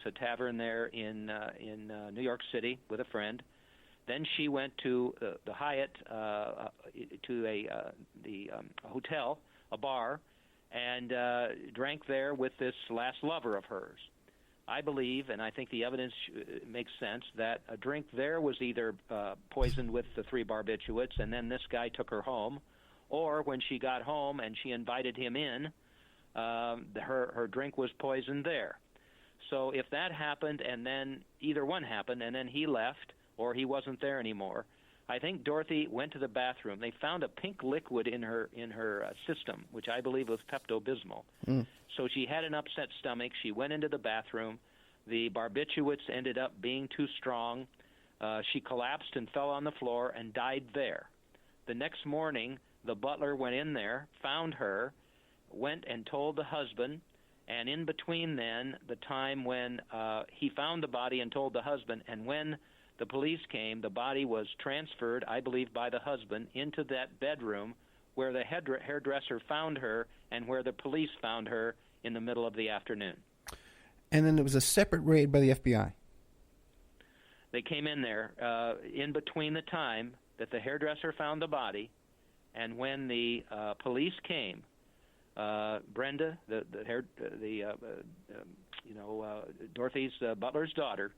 a tavern there in New York City with a friend. Then she went to the Hyatt, to the hotel, a bar, and drank there with this last lover of hers. I believe, and I think the evidence makes sense, that a drink there was either poisoned with the 3 barbiturates, and then this guy took her home, or when she got home and she invited him in, her drink was poisoned there. So if that happened, and then either one happened, and then he left, or he wasn't there anymore, I think Dorothy went to the bathroom. They found a pink liquid in her system, which I believe was Pepto-Bismol. So she had an upset stomach. She went into the bathroom. The barbiturates ended up being too strong. She collapsed and fell on the floor and died there. The next morning, the butler went in there, found her, went and told the husband, and in between then, the time when he found the body and told the husband, and when the police came, the body was transferred, I believe, by the husband into that bedroom where the hairdresser found her and where the police found her in the middle of the afternoon. And then there was a separate raid by the FBI. They came in there in between the time that the hairdresser found the body and when the police came. Brenda, Dorothy's butler's daughter,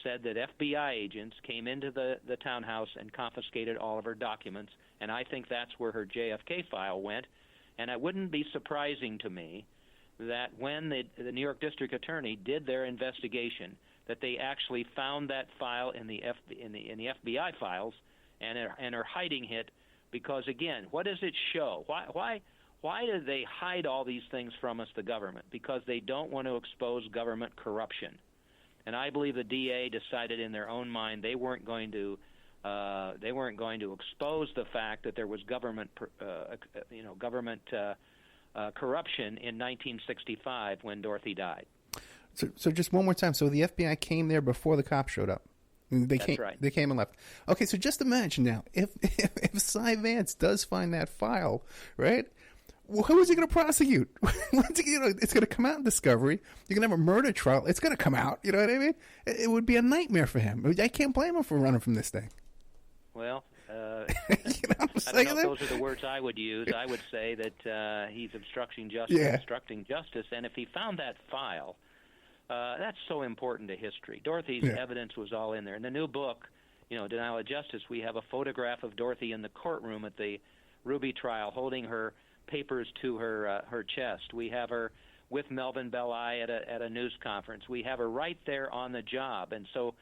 said that FBI agents came into the townhouse and confiscated all of her documents, and I think that's where her JFK file went. And it wouldn't be surprising to me that when the New York District Attorney did their investigation, that they actually found that file in the FBI files and are hiding it, because again, what does it show? Why do they hide all these things from us, the government? Because they don't want to expose government corruption. And I believe the DA decided in their own mind they weren't going to expose the fact that there was government corruption in 1965 when Dorothy died. So just one more time. So the FBI came there before the cops showed up. That's right. They came and left. Okay, so just imagine now, if Cy Vance does find that file, right? Well, who is he going to prosecute? It's going to come out in discovery. You're going to have a murder trial. It's going to come out. You know what I mean? It would be a nightmare for him. I can't blame him for running from this thing. Well, I don't know if those are the words I would use. I would say that he's obstructing justice. And if he found that file, that's so important to history. Dorothy's evidence was all in there. In the new book, Denial of Justice, we have a photograph of Dorothy in the courtroom at the Ruby trial holding her papers to her chest. We have her with Melvin Belli at a news conference. We have her right there on the job, and so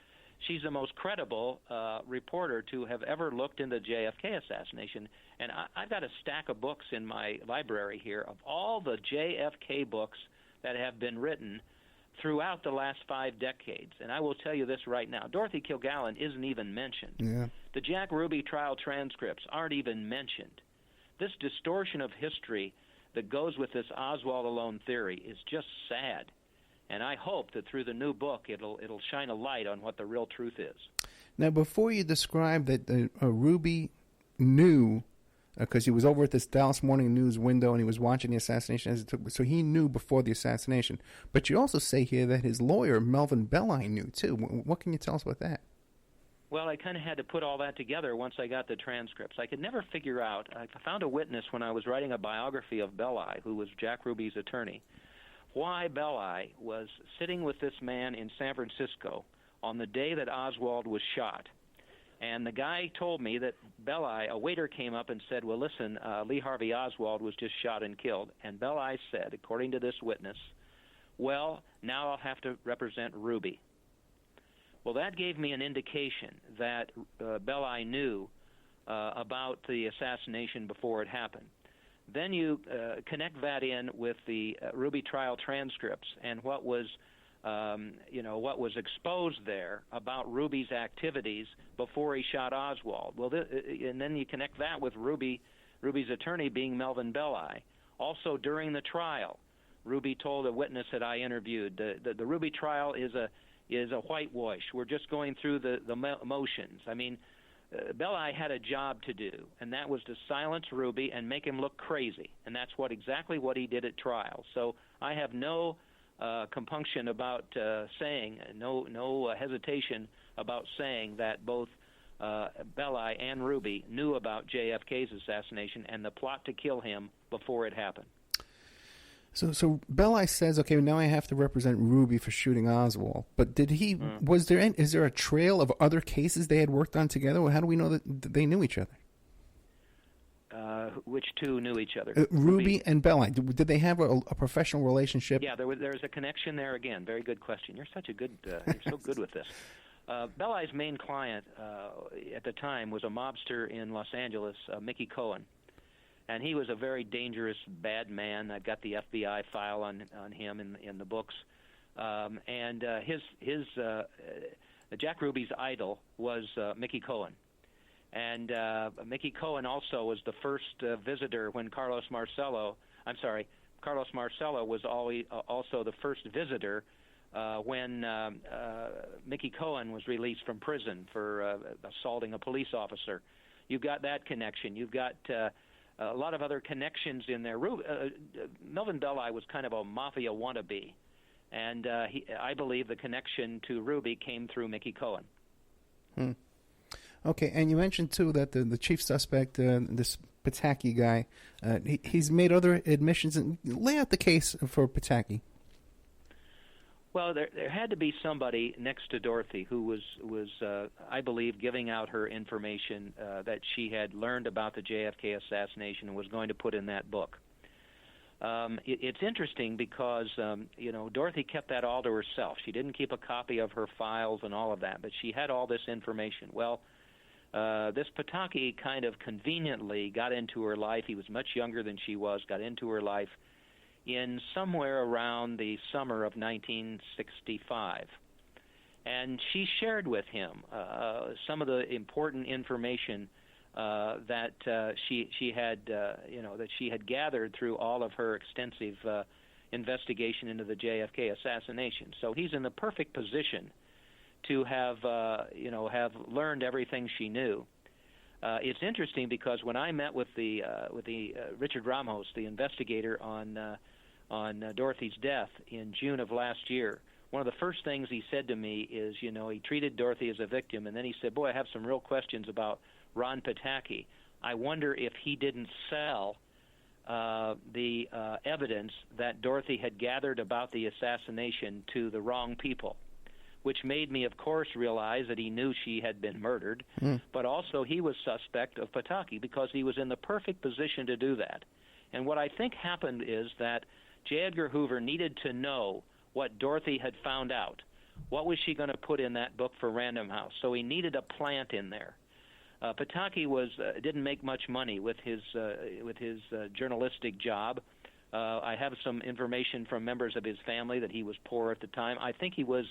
she's the most credible reporter to have ever looked into the JFK assassination. And I've got a stack of books in my library here of all the JFK books that have been written throughout the last 5 decades. And I will tell you this right now. Dorothy Kilgallen isn't even mentioned. Yeah. The Jack Ruby trial transcripts aren't even mentioned. This distortion of history that goes with this Oswald alone theory is just sad. And I hope that through the new book it'll shine a light on what the real truth is. Now, before you describe that Ruby knew, because he was over at this Dallas Morning News window and he was watching the assassination as it took, so he knew before the assassination. But you also say here that his lawyer, Melvin Belli, knew too. What can you tell us about that? Well, I kind of had to put all that together once I got the transcripts. I could never figure out. I found a witness when I was writing a biography of Belli, who was Jack Ruby's attorney, why Belli was sitting with this man in San Francisco on the day that Oswald was shot. And the guy told me that Belli, a waiter came up and said, well, listen, Lee Harvey Oswald was just shot and killed. And Belli said, according to this witness, well, now I'll have to represent Ruby. Well, that gave me an indication that Belli knew about the assassination before it happened. Then you connect that in with the Ruby trial transcripts and what was exposed there about Ruby's activities before he shot Oswald. Well, and then you connect that with Ruby's attorney being Melvin Belli. Also, during the trial, Ruby told a witness that I interviewed, the Ruby trial is a whitewash. We're just going through the motions. I mean, Belli had a job to do, and that was to silence Ruby and make him look crazy, and that's exactly what he did at trial. So I have no compunction about saying, no hesitation about saying that both Belli and Ruby knew about JFK's assassination and the plot to kill him before it happened. So Belli says, okay, now I have to represent Ruby for shooting Oswald. But did he? Is there a trail of other cases they had worked on together? Or how do we know that they knew each other? Which two knew each other? Ruby and Belli. Did they have a professional relationship? Yeah, there's a connection there again. Very good question. You're such a good. You're so good with this. Belli's main client at the time was a mobster in Los Angeles, Mickey Cohen. And he was a very dangerous, bad man. I've got the FBI file on him in the books. Jack Ruby's idol was Mickey Cohen. And Mickey Cohen also was the first visitor when Carlos Marcello was also the first visitor when Mickey Cohen was released from prison for assaulting a police officer. You've got that connection. You've got a lot of other connections in there. Melvin Belli was kind of a mafia wannabe, and I believe the connection to Ruby came through Mickey Cohen. Okay, and you mentioned, too, that the chief suspect, this Pataki guy, he's made other admissions. Lay out the case for Pataki. Well, there had to be somebody next to Dorothy who was I believe, giving out her information that she had learned about the JFK assassination and was going to put in that book. It's interesting because, Dorothy kept that all to herself. She didn't keep a copy of her files and all of that, but she had all this information. Well, this Pataki kind of conveniently got into her life. He was much younger than she was, got into her life in somewhere around the summer of 1965. And she shared with him some of the important information that she had gathered through all of her extensive investigation into the JFK assassination. So he's in the perfect position to have learned everything she knew. It's interesting because when I met with the Richard Ramos, the investigator on Dorothy's death in June of last year, one of the first things he said to me is, he treated Dorothy as a victim, and then he said, boy, I have some real questions about Ron Pataki. I wonder if he didn't sell the evidence that Dorothy had gathered about the assassination to the wrong people, which made me, of course, realize that he knew she had been murdered, but also he was suspect of Pataki because he was in the perfect position to do that. And what I think happened is that J. Edgar Hoover needed to know what Dorothy had found out. What was she going to put in that book for Random House? So he needed a plant in there. Pataki didn't make much money with his journalistic job. I have some information from members of his family that he was poor at the time. I think he was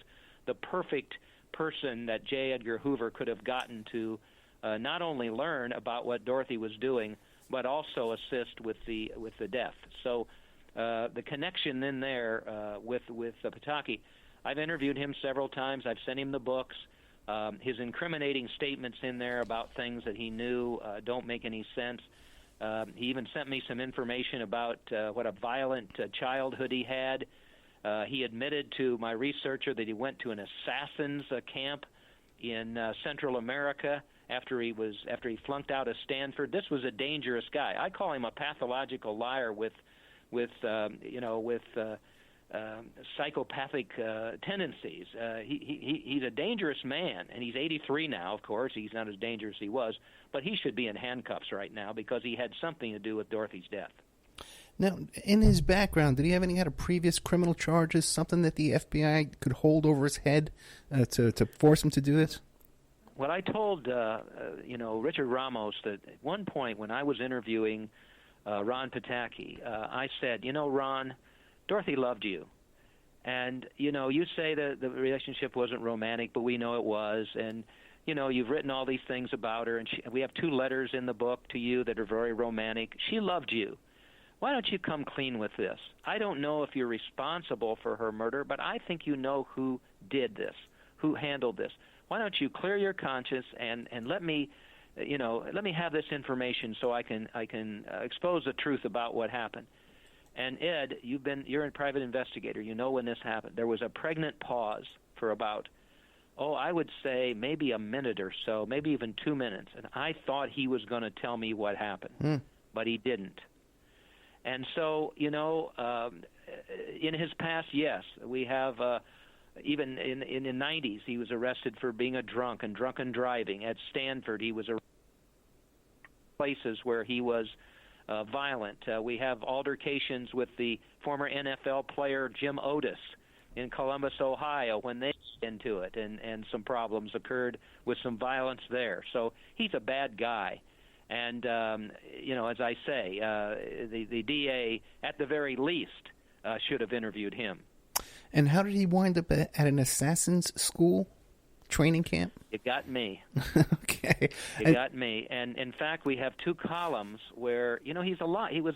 the perfect person that J. Edgar Hoover could have gotten to not only learn about what Dorothy was doing, but also assist with the death. So the connection in there with Pataki, I've interviewed him several times. I've sent him the books. His incriminating statements in there about things that he knew don't make any sense. He even sent me some information about what a violent childhood he had. He admitted to my researcher that he went to an assassins camp in Central America after he flunked out of Stanford. This was a dangerous guy. I call him a pathological liar with psychopathic tendencies. He's a dangerous man, and he's 83 now. Of course, he's not as dangerous as he was, but he should be in handcuffs right now because he had something to do with Dorothy's death. Now, in his background, did he have any kind of previous criminal charges, something that the FBI could hold over his head to force him to do this? Well, I told Richard Ramos that at one point when I was interviewing Ron Pataki, I said, Ron, Dorothy loved you. And, you say that the relationship wasn't romantic, but we know it was. And, you've written all these things about her, and we have 2 letters in the book to you that are very romantic. She loved you. Why don't you come clean with this? I don't know if you're responsible for her murder, but I think you know who did this, who handled this. Why don't you clear your conscience and let me have this information so I can expose the truth about what happened. And Ed, you're a private investigator. You know when this happened. There was a pregnant pause for about, I would say maybe a minute or so, maybe even 2 minutes. And I thought he was going to tell me what happened, but he didn't. And so, in his past, yes, we have, even in the 90s, he was arrested for being a drunk and drunken driving. At Stanford, he was arrested places where he was violent. We have altercations with the former NFL player Jim Otis in Columbus, Ohio, when they got into it, and some problems occurred with some violence there. So he's a bad guy. And, as I say, the DA, at the very least, should have interviewed him. And how did he wind up at an assassin's school training camp? It got me. Okay. It got me. And, in fact, we have 2 columns where, he was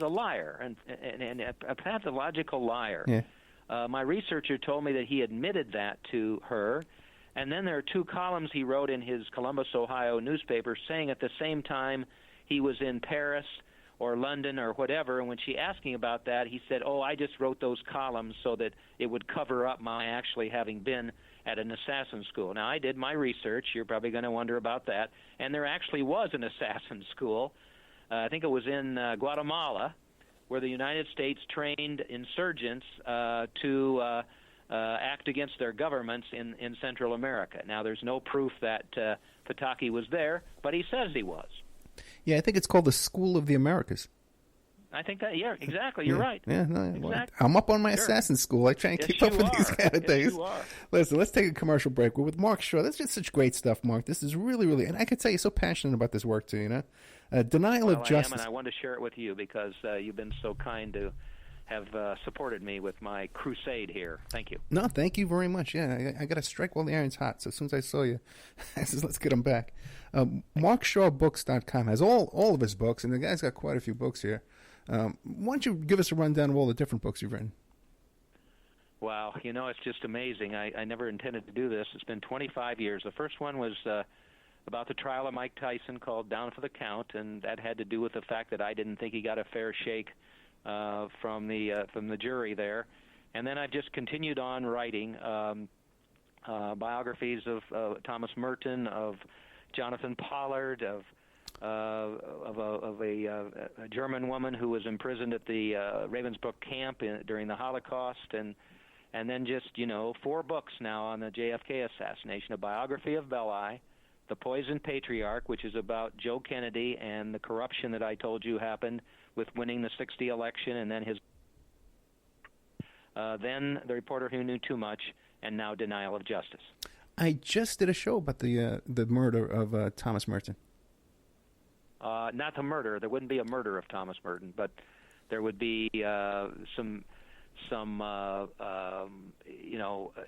a liar and a pathological liar. Yeah. My researcher told me that he admitted that to her. And then there are 2 columns he wrote in his Columbus, Ohio newspaper saying at the same time he was in Paris or London or whatever, and when she asked him about that, he said, I just wrote those columns so that it would cover up my actually having been at an assassin school. Now, I did my research. You're probably going to wonder about that. And there actually was an assassin school. I think it was in Guatemala, where the United States trained insurgents to act against their governments in Central America. Now, there's no proof that Pataki was there, but he says he was. Yeah, I think it's called the School of the Americas. I think that, exactly. You're right. Yeah, no, exactly. Well, I'm up on my assassin school. I try and keep up with these kind of things. You are. Listen, let's take a commercial break. We're with Mark Shaw. That's just such great stuff, Mark. This is really, really, and I could tell you're so passionate about this work too, Denial of justice. I am, and I want to share it with you because you've been so kind to have supported me with my crusade here. Thank you. No, thank you very much. Yeah, I got to strike while the iron's hot. So as soon as I saw you, I said, let's get him back. MarkShawBooks.com has all of his books, and the guy's got quite a few books here. Why don't you give us a rundown of all the different books you've written? Wow, it's just amazing. I never intended to do this. It's been 25 years. The first one was about the trial of Mike Tyson called Down for the Count, and that had to do with the fact that I didn't think he got a fair shake from the jury there. And then I've just continued on writing biographies of Thomas Merton, of Jonathan Pollard, of a German woman who was imprisoned at the Ravensbrück camp during the Holocaust, and then just 4 books now on the JFK assassination: a biography of Belli, The Poisoned Patriarch, which is about Joe Kennedy and the corruption that I told you happened with winning the '60 election, and then then The Reporter Who Knew Too Much, and now Denial of Justice. I just did a show about the murder of Thomas Merton. Not the murder. There wouldn't be a murder of Thomas Merton, but there would be some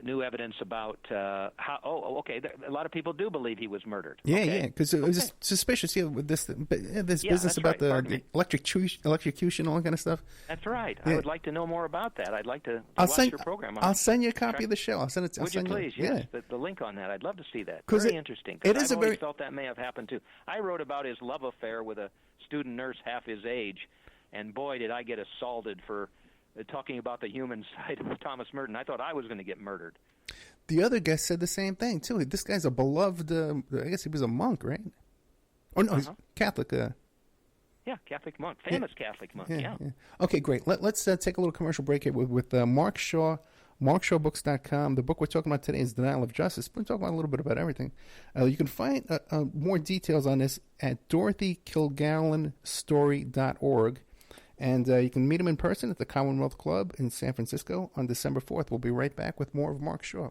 new evidence about how. Okay. A lot of people do believe he was murdered. Yeah, because it was just suspicious. Yeah, with this business about the electrocution, all that kind of stuff. That's right. Yeah. I would like to know more about that. I'd like to watch your program. I'll send you a copy of the show. I'll send it. Would you please? Yes, the link on that. I'd love to see that. Very interesting. It is I've always felt that may have happened too. I wrote about his love affair with a student nurse half his age, and boy, did I get assaulted for talking about the human side of Thomas Merton. I thought I was going to get murdered. The other guest said the same thing, too. This guy's a beloved, I guess he was a monk, right? Or no, he's Catholic. Yeah, Catholic monk. Famous Catholic monk, yeah. Okay, great. Let's take a little commercial break here with Mark Shaw, MarkShawBooks.com. The book we're talking about today is Denial of Justice. We're talking about a little bit about everything. You can find more details on this at DorothyKilgallenStory.org. And you can meet him in person at the Commonwealth Club in San Francisco on December 4th. We'll be right back with more of Mark Shaw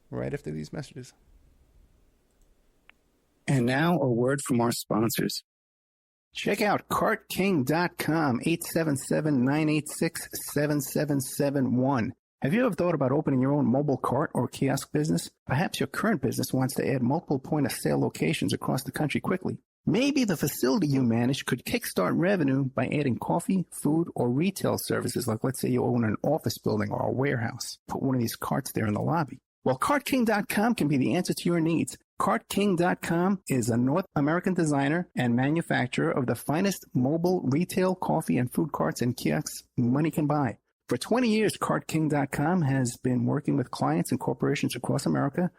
right after these messages. And now a word from our sponsors. Check out CartKing.com, 877-986-7771. Have you ever thought about opening your own mobile cart or kiosk business? Perhaps your current business wants to add multiple point-of-sale locations across the country quickly. Maybe the facility you manage could kickstart revenue by adding coffee, food, or retail services, like let's say you own an office building or a warehouse. Put one of these carts there in the lobby. Well, CartKing.com can be the answer to your needs. CartKing.com is a North American designer and manufacturer of the finest mobile retail coffee and food carts and kiosks money can buy. For 20 years, CartKing.com has been working with clients and corporations across America